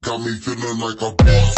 Got me feeling like a boss.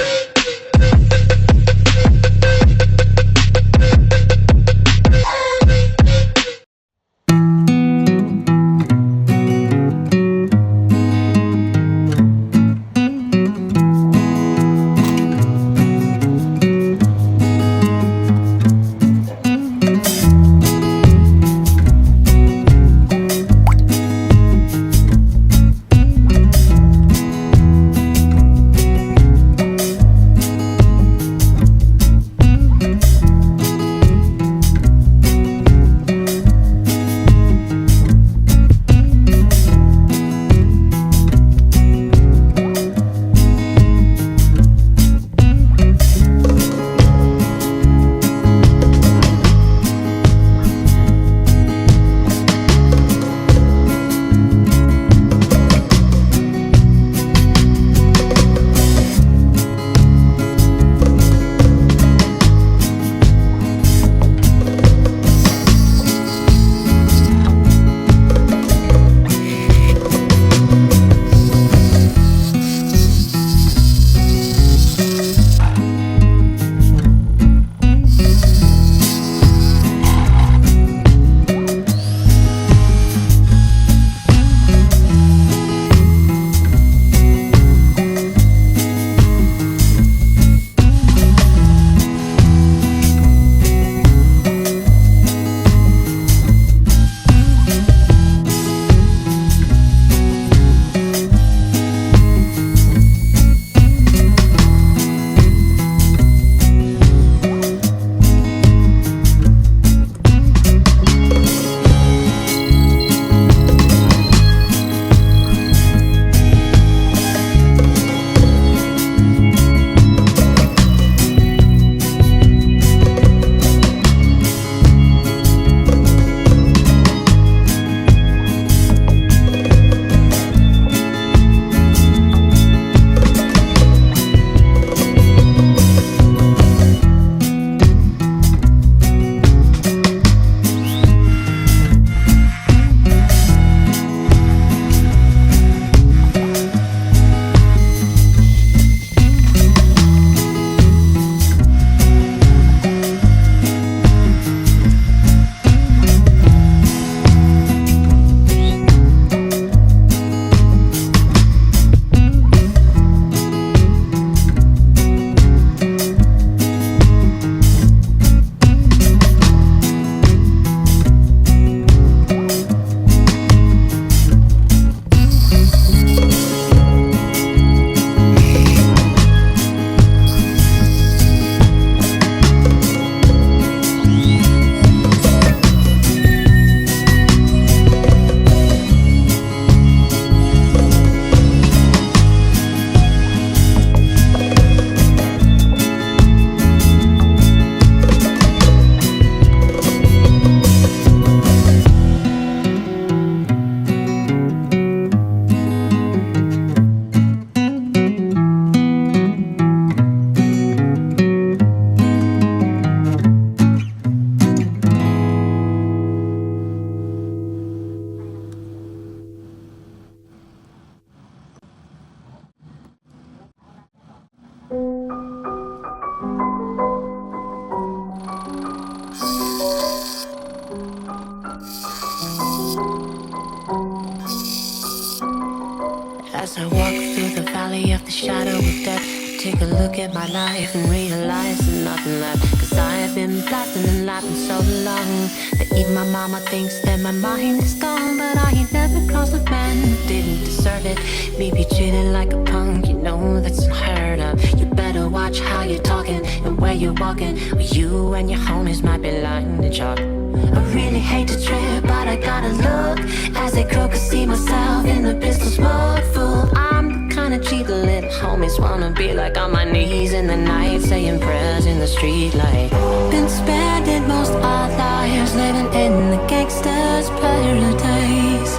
As I walk through the valley of the shadow of death, I take a look at my life and realize there's nothing left. Cause I have been blasting and laughing so long that even my mama thinks that my mind is gone. But I ain't never crossed a man who didn't deserve it. Me be treated like a punk, you know that's unheard of. You better watch how you're talking and where you're walking, or you and your homies might be lying to chalk. I really hate to trip, but I gotta look as they croak and see myself in the pistol smoke. Fool, I'm the kind of G the little homies wanna be like, on my knees in the night, saying prayers in the street light. Been spending most our lives living in the gangsta's paradise.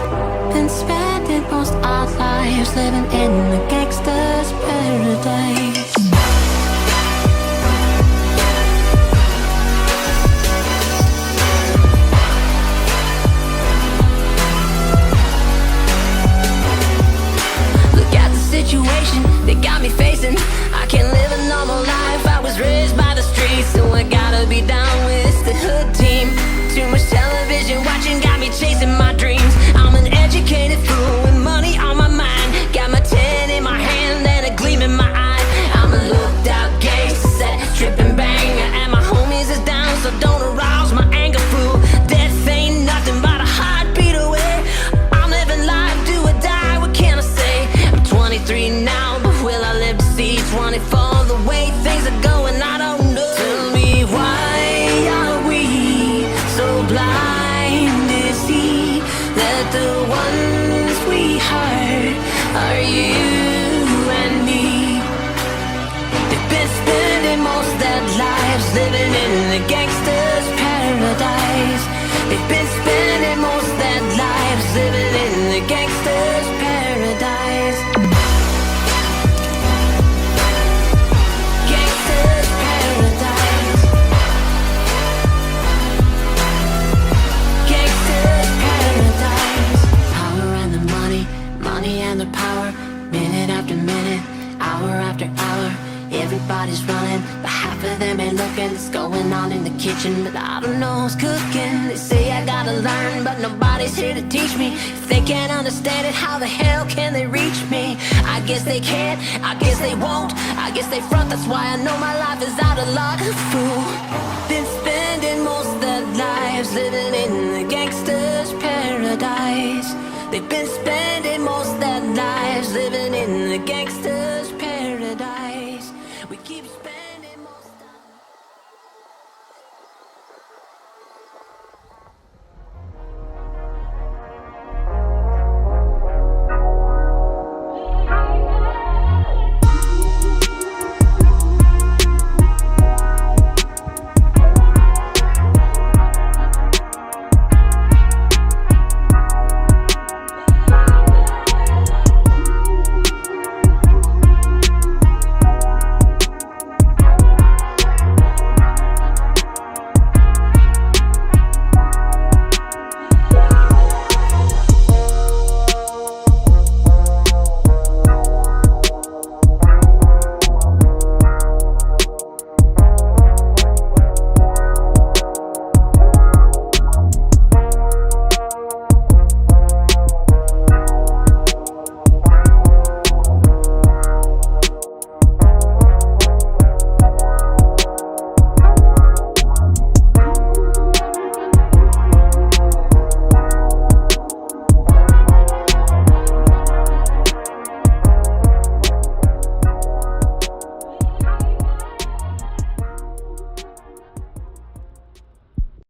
Been spending most our lives living in the gangsta's paradise. Situation, they got me living in the gangster's paradise. They've been spending most their lives living in the gangster's paradise. Gangster's paradise. Gangster's paradise. Power and the money, money and the power. Minute after minute, hour after hour. Everybody's running, but half of them ain't looking. It's going on in the kitchen, but I don't know who's cooking. They say I gotta learn, but nobody's here to teach me. If they can't understand it, how the hell can they reach me? I guess they can't, I guess they won't. I guess they front, that's why I know my life is out of luck. Fool, been spending most of their lives living in the gangster's paradise. They've been spending most of their lives living in the gangster's paradise.